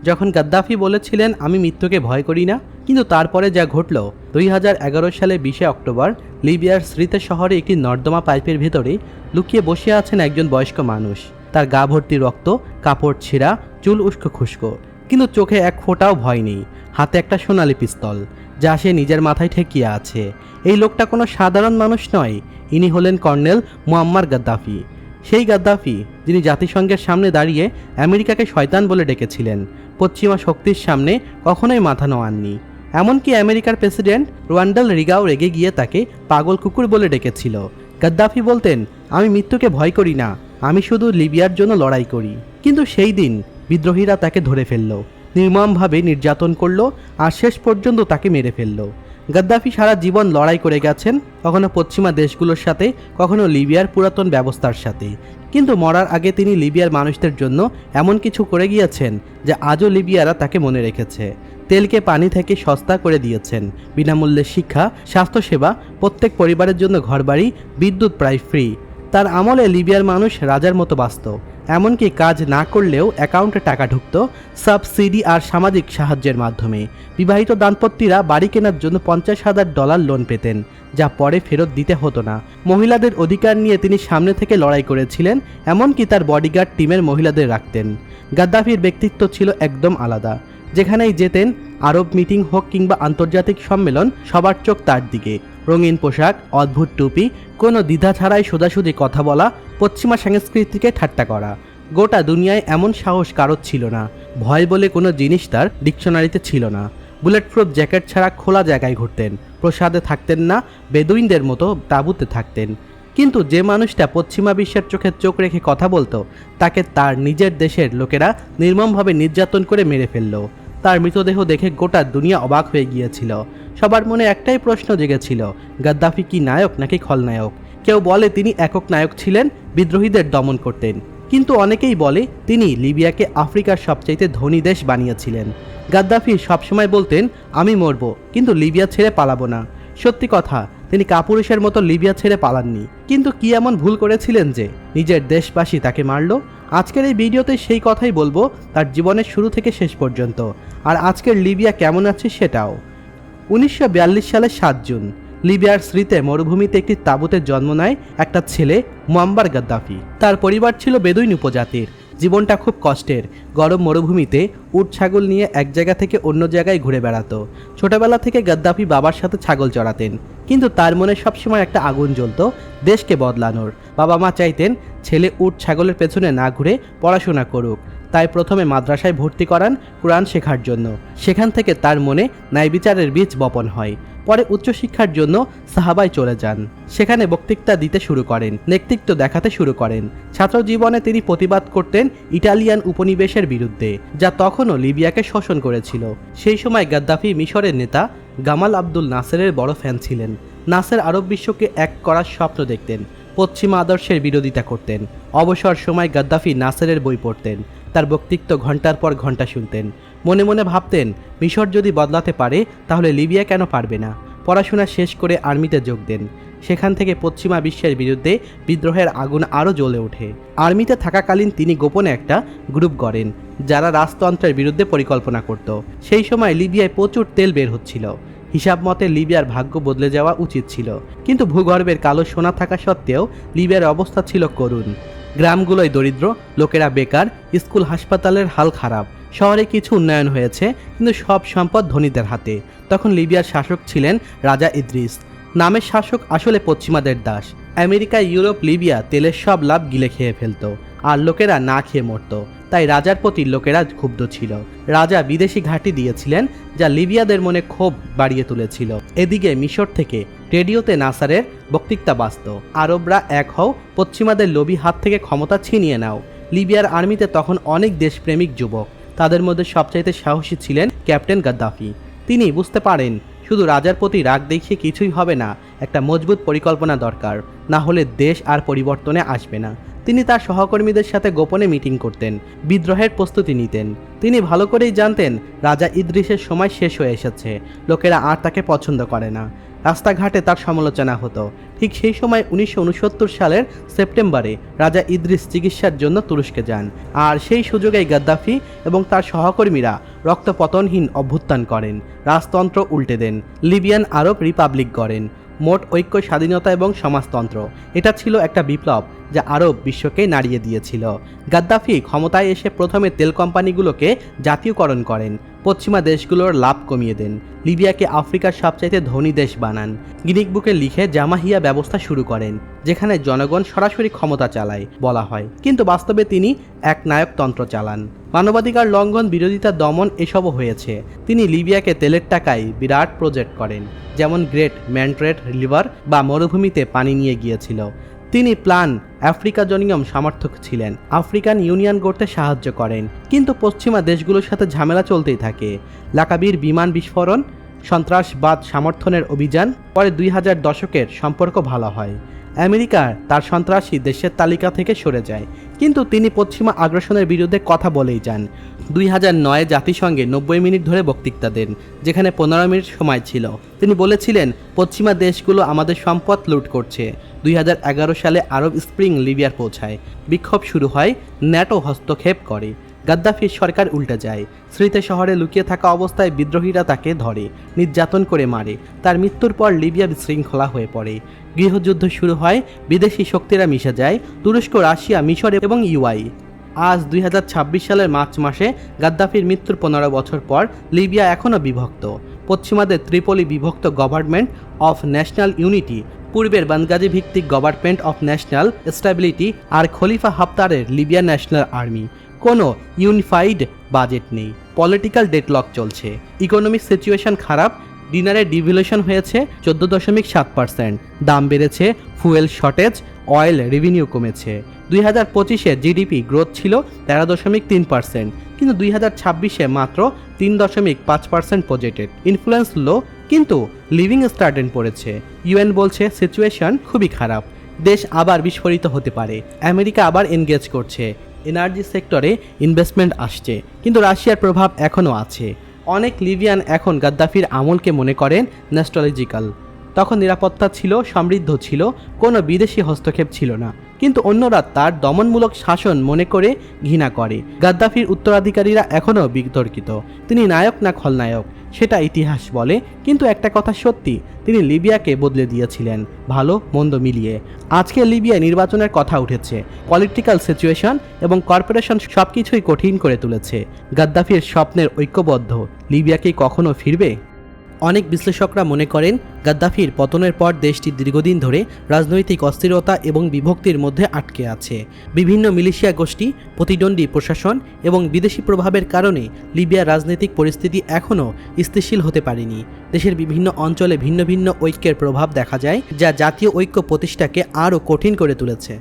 যখন গাদ্দাফি বলেছিলেন আমি মৃত্যুকে ভয় করি না, কিন্তু তারপরে যা ঘটল 2011 সালে 20 অক্টোবর লিবিয়ার স্রিতে শহরে একটি নর্দমা পাইপের ভেতরে লুকিয়ে বসে আছেন একজন বয়স্ক মানুষ। তার গা ভর্তি রক্ত, কাপড় ছেঁড়া, চুল উস্কো খুস্কো, কিন্তু চোখে এক ফোঁটাও ভয় নেই। হাতে একটা সোনালি পিস্তল যা সে নিজের মাথায় ঠেকিয়ে আছে। এই লোকটা কোনো সাধারণ মানুষ নয়, ইনি হলেন কর্নেল মুয়াম্মার গাদ্দাফি। সেই গাদ্দাফি যিনি জাতিসংঘের সামনে দাঁড়িয়ে আমেরিকাকে শয়তান বলে ডেকেছিলেন, পশ্চিমা শক্তির সামনে কখনোই মাথা নোয়াননি। এমনকি আমেরিকার প্রেসিডেন্ট রোনাল্ড রিগাও রেগে গিয়ে তাকে পাগল কুকুর বলে ডেকেছিল। গাদ্দাফি বলতেন আমি মৃত্যুকে ভয় করি না, আমি শুধু লিবিয়ার জন্য লড়াই করি। কিন্তু সেই দিন বিদ্রোহীরা তাকে ধরে ফেলল, নির্মমভাবে নির্যাতন করল আর শেষ পর্যন্ত তাকে মেরে ফেলল। গাদ্দাফি সারা জীবন লড়াই করে গেছেন, কখনো পশ্চিমা দেশগুলোর সাথে, কখনো লিবিয়ার পুরাতন ব্যবস্থার সাথে। কিন্তু মরার আগে তিনি লিবিয়ার মানুষদের জন্য এমন কিছু করে গিয়েছেন যা আজও লিবিয়ারা তাকে মনে রেখেছে। তেলকে পানি থেকে সস্তা করে দিয়েছেন, বিনামূল্যে শিক্ষা, স্বাস্থ্যসেবা, প্রত্যেক পরিবারের জন্য ঘরবাড়ি, বিদ্যুৎ প্রায় ফ্রি। তার আমলে লিবিয়ার মানুষ রাজার মতো বাঁচত, এমনকি কাজ না করলেও অ্যাকাউন্টে টাকা ঢুকত সাবসিডি আর সামাজিক সাহায্যের মাধ্যমে। বিবাহিত দাম্পত্যরা বাড়ি কেনার জন্য $50,000 লোন পেতেন, যা পরে ফেরত দিতে হতো না। মহিলাদের অধিকার নিয়ে তিনি সামনে থেকে লড়াই করেছিলেন, এমনকি তার বডিগার্ড টিমের মহিলাদের রাখতেন। গাদ্দাফির ব্যক্তিত্ব ছিল একদম আলাদা। যেখানেই যেতেন, আরব মিটিং হোক কিংবা আন্তর্জাতিক সম্মেলন, সবার চোখ তার দিকে। রঙিন পোশাক, অদ্ভুত টুপি, কোনো দ্বিধা ছাড়াই সোজাসুজি কথা বলা, পশ্চিমা সংস্কৃতিকে ঠাট্টা করা। গোটা দুনিয়ায় এমন সাহস কারোর ছিল না। ভয় বলে কোনো জিনিস তার ডিকশনারিতে ছিল না। বুলেট প্রুফ জ্যাকেট ছাড়া খোলা জায়গায় ঘুরতেন, প্রসাদে থাকতেন না, বেদুইনদের মতো তাঁবুতে থাকতেন। কিন্তু যে মানুষটা পশ্চিমা বিশ্বের চোখে চোখ রেখে কথা বলতো, তাকে তার নিজের দেশের লোকেরা নির্মমভাবে নির্যাতন করে মেরে ফেলল। তার মৃতদেহ দেখে গোটা দুনিয়া অবাক হয়ে গিয়েছিল। সবার মনে একটাই প্রশ্ন জেগেছিল, গাদ্দাফি কি নায়ক নাকি খলনায়ক? কেউ বলে তিনি একক নায়ক ছিলেন, বিদ্রোহীদের দমন করতেন, কিন্তু অনেকেই বলে তিনি লিবিয়াকে আফ্রিকার সবচাইতে ধনী দেশ বানিয়েছিলেন। গাদ্দাফি সবসময় বলতেন আমি মরব, কিন্তু লিবিয়া ছেড়ে পালাবো না। সত্যি কথা, তিনি কাপুরুষের মতো লিবিয়া ছেড়ে পালাননি। কিন্তু কি এমন ভুল করেছিলেন যে নিজের দেশবাসী তাকে মারল? আজকের এই ভিডিওতে সেই কথাই বলবো, তার জীবনের শুরু থেকে শেষ পর্যন্ত। আর আজকের লিবিয়া কেমন আছে সেটাও। 1942 সালের 7 জুন লিবিয়ার স্রিতে মরুভূমিতে একটি তাঁবুতে জন্ম নেয় একটা ছেলে, মুয়াম্মার গাদ্দাফি। তার পরিবার ছিল বেদুইন উপজাতির। জীবনটা খুব কষ্টের। গরম মরুভূমিতে উট ছাগল নিয়ে এক জায়গা থেকে অন্য জায়গায় ঘুরে বেড়াতো। ছোটবেলা থেকে গাদ্দাফি বাবার সাথে ছাগল চড়াতেন, কিন্তু তার মনে সবসময় একটা আগুন জ্বলত দেশকে বদলানোর। বাবা মা চাইতেন ছেলে উট ছাগলের পেছনে না ঘুরে পড়াশোনা করুক। তাই প্রথমে মাদ্রাসায় ভর্তি করান কোরআন শেখার জন্য। সেখান থেকে তার মনে ন্যায় বিচারের বীজ বপন হয়। পরে উচ্চশিক্ষার জন্য সাহাবায় চলে যান। সেখানে বক্তৃতা দিতে শুরু করেন, নেতৃত্ব দেখাতে শুরু করেন। ছাত্র জীবনে তিনি প্রতিবাদ করতেন ইটালিয়ান উপনিবেশের বিরুদ্ধে, যা তখনও লিবিয়াকে শোষণ করেছিল। সেই সময় গাদ্দাফি মিশরের নেতা গামাল আব্দুল নাসেরের বড় ফ্যান ছিলেন। নাসের আরব বিশ্বকে এক করার স্বপ্ন দেখতেন, পশ্চিমা আদর্শের বিরোধিতা করতেন। অবসর সময় গাদ্দাফি নাসেরের বই পড়তেন, তার বক্তৃত্ব ঘন্টার পর ঘন্টা শুনতেন। মনে মনে ভাবতেন মিশর যদি বদলাতে পারে তাহলে লিবিয়া কেন পারবে না। পড়াশোনা শেষ করে আর্মিতে যোগ দেন। সেখান থেকে পশ্চিমা বিশ্বের বিরুদ্ধে বিদ্রোহের আগুন আরও জ্বলে ওঠে। আর্মিতে থাকাকালীন তিনি গোপনে একটা গ্রুপ গড়েন যারা রাজতন্ত্রের বিরুদ্ধে পরিকল্পনা করত। সেই সময় লিবিয়ায় প্রচুর তেল বের হচ্ছিল। হিসাব মতে লিবিয়ার ভাগ্য বদলে যাওয়া উচিত ছিল, কিন্তু ভূগর্ভের কালো সোনা থাকা সত্ত্বেও লিবিয়ার অবস্থা ছিল করুণ। গ্রামগুলোয় দরিদ্র, লোকেরা বেকার, স্কুল হাসপাতালের হাল খারাপ। শহরে কিছু উন্নয়ন হয়েছে, কিন্তু সব সম্পদ ধনীদের হাতে। তখন লিবিয়ার শাসক ছিলেন রাজা ইদ্রিস। নামের শাসক, আসলে পশ্চিমাদের দাস। আমেরিকা, ইউরোপ, লিবিয়া তেলের সব লাভ গিলে খেয়ে ফেলত, আর লোকেরা না খেয়ে মরত। তাই রাজার প্রতি লোকেরা ক্ষুব্ধ ছিল। রাজা বিদেশি ঘাঁটি দিয়েছিলেন, যা লিবিয়াদের মনে ক্ষোভ বাড়িয়ে তুলেছিল। এদিকে মিশর থেকে রেডিওতে নাসারের বক্তৃতা বাজত, আরবরা এক হও, পশ্চিমাদের লোভী হাত থেকে ক্ষমতা ছিনিয়ে নাও। লিবিয়ার আর্মিতে তখন অনেক দেশপ্রেমিক যুবক। তাদের মধ্যে সবচাইতে সাহসী ছিলেন ক্যাপ্টেন গাদ্দাফি। তিনি বুঝতে পারেন শুধু রাজার প্রতি রাগ দেখিয়ে কিছুই হবে না, একটা মজবুত পরিকল্পনা দরকার, না হলে দেশ আর পরিবর্তনে আসবে না। তিনি তার সহকর্মীদের সাথে গোপনে মিটিং করতেন, বিদ্রোহের প্রস্তুতি নিতেন। তিনি ভালো করেই জানতেন রাজা ইদ্রিসের সময় শেষ হয়ে এসেছে, লোকেরা আর তাকে পছন্দ করে না। রাস্তাঘাটে তার সমালোচনা হতো। ঠিক সেই সময় 1969 সালের সেপ্টেম্বরে রাজা ইদ্রিস চিকিৎসার জন্য তুরস্কে যান, আর সেই সুযোগেই গাদ্দাফি এবং তার সহকর্মীরা রক্তপতনহীন অভ্যুত্থান করেন, রাজতন্ত্র উল্টে দেন, লিবিয়ান আরব রিপাবলিক গড়েন, মোট ঐক্য, স্বাধীনতা এবং সমাজতন্ত্র। এটা ছিল একটা বিপ্লব যা আরব বিশ্বকে নাড়িয়ে দিয়েছিল। গাদ্দাফি ক্ষমতায় এসে প্রথমে তেল কোম্পানিগুলোকে জাতীয়করণ করেন, পশ্চিমা দেশগুলোর লাভ কমিয়ে দেন, লিবিয়াকে আফ্রিকার সবচাইতে ধনী দেশ বানান, গিনিক বুকে লিখে জামাহিয়া ব্যবস্থা শুরু করেন, যেখানে জনগণ সরাসরি ক্ষমতা চালায় বলা হয়, কিন্তু বাস্তবে তিনি এক নায়কতন্ত্র চালান। মানবাধিকার লঙ্ঘন, বিরোধিতা, দমন এসবও হয়েছে। তিনি লিবিয়াকে তেলের টাকায় বিরাট প্রজেক্ট করেন, যেমন গ্রেট ম্যান্ট্রেট রিভার বা মরুভূমিতে পানি নিয়ে গিয়েছিল। তিনি প্ল্যান আফ্রিকাজনিয়ম সমর্থক ছিলেন, আফ্রিকান ইউনিয়ন গড়তে সাহায্য করেন, কিন্তু পশ্চিমা দেশগুলোর সাথে ঝামেলা চলতেই থাকে। লাকাবির বিমান বিস্ফোরণ, সন্ত্রাসবাদ সমর্থনের অভিযান, পরে 2000 দশকের সম্পর্ক ভালো হয়। আমেরিকা তার সন্ত্রাসী দেশের তালিকা থেকে সরে যায়, কিন্তু তিনি পশ্চিমা আগ্রাসনের বিরুদ্ধে কথা বলেই যান। 2009 জাতিসংঘে 90 মিনিট ধরে বক্তৃতা দেন, যেখানে 15 মিনিট সময় ছিল। তিনি বলেছিলেন, পশ্চিমা দেশগুলো আমাদের সম্পদ লুট করছে। 2011 সালে আরব স্প্রিং লিবিয়ার পৌঁছায়, বিক্ষোভ শুরু হয়, ন্যাটো হস্তক্ষেপ করে, গাদ্দাফির সরকার উল্টে যায়। স্মৃতি শহরে লুকিয়ে থাকা অবস্থায় বিদ্রোহীরা তাকে ধরে, নির্যাতন করে মারে। তার মৃত্যুর পর লিবিয়া বিশৃঙ্খলা হয়ে পড়ে, গৃহযুদ্ধ শুরু হয়, বিদেশি শক্তিরা মিশে যায়, তুরস্ক, রাশিয়া, মিশর এবং ইউআই। আজ 2026 সালের মার্চ মাসে গাদ্দাফির মৃত্যুর 15 বছর পর লিবিয়া এখনও বিভক্ত। পশ্চিমাদের ত্রিপলি বিভক্ত গভর্নমেন্ট অফ ন্যাশনাল ইউনিটি, পূর্বের বানগাজি ভিত্তিক গভর্নমেন্ট অফ ন্যাশনাল স্টেবিলিটি, আর খলিফা হাফতারের লিবিয়া ন্যাশনাল আর্মি। কোনো ইউনিফাইড বাজেট নেই, পলিটিক্যাল ডেডলক চলছে, ইকোনমিক সিচুয়েশন খারাপ, ডিনারের ডিভ্যালুয়েশন হয়েছে 14.7%, দাম বেড়েছে, ফুয়েল শর্টেজ, অয়েল রেভিনিউ কমেছে। 2025-এ জিডিপি গ্রোথ ছিল 13.3%, কিন্তু 2026-এ মাত্র 3.5% প্রজেক্টেড। ইনফ্লুয়েন্স লো, কিন্তু লিভিং স্ট্যান্ডার্ড পড়েছে। ইউএন বলছে সিচুয়েশন খুবই খারাপ, দেশ আবার বিস্ফোরিত হতে পারে। আমেরিকা আবার এনগেজ করছে, এনার্জি সেক্টরে ইনভেস্টমেন্ট আসছে, কিন্তু রাশিয়ার প্রভাব এখনও আছে। অনেক লিবিয়ান এখন গাদ্দাফির আমলকে মনে করেন নস্টালজিক্যাল। তখন নিরাপত্তা ছিল, সমৃদ্ধ ছিল, কোনো বিদেশি হস্তক্ষেপ ছিল না, কিন্তু অন্যরা তার দমনমূলক শাসন মনে করে ঘৃণা করে। গাদ্দাফির উত্তরাধিকারীরা এখনও বিতর্কিত, তিনি নায়ক না খলনায়ক সেটা ইতিহাস বলে, কিন্তু একটা কথা সত্যি, তিনি লিবিয়াকে বদলে দিয়েছিলেন, ভালো মন্দ মিলিয়ে। আজকে লিবিয়ায় নির্বাচনের কথা উঠেছে, পলিটিক্যাল সিচুয়েশন এবং কর্পোরেশন সবকিছুই কঠিন করে তুলেছে। গাদ্দাফির স্বপ্নের ঐক্যবদ্ধ লিবিয়া কি কখনো ফিরবে? অনেক বিশ্লেষকরা মনে করেন, গাদ্দাফির পতনের পর দেশটি দীর্ঘদিন ধরে রাজনৈতিক অস্থিরতা এবং বিভক্তির মধ্যে আটকে আছে। বিভিন্ন মিলিশিয়া গোষ্ঠী, প্রতিদ্বন্দ্বী প্রশাসন এবং বিদেশি প্রভাবের কারণে লিবিয়ার রাজনৈতিক পরিস্থিতি এখনও স্থিতিশীল হতে পারেনি। দেশের বিভিন্ন অঞ্চলে ভিন্ন ভিন্ন ঐক্যের প্রভাব দেখা যায়, যা জাতীয় ঐক্য প্রতিষ্ঠাকে আরও কঠিন করে তুলেছে।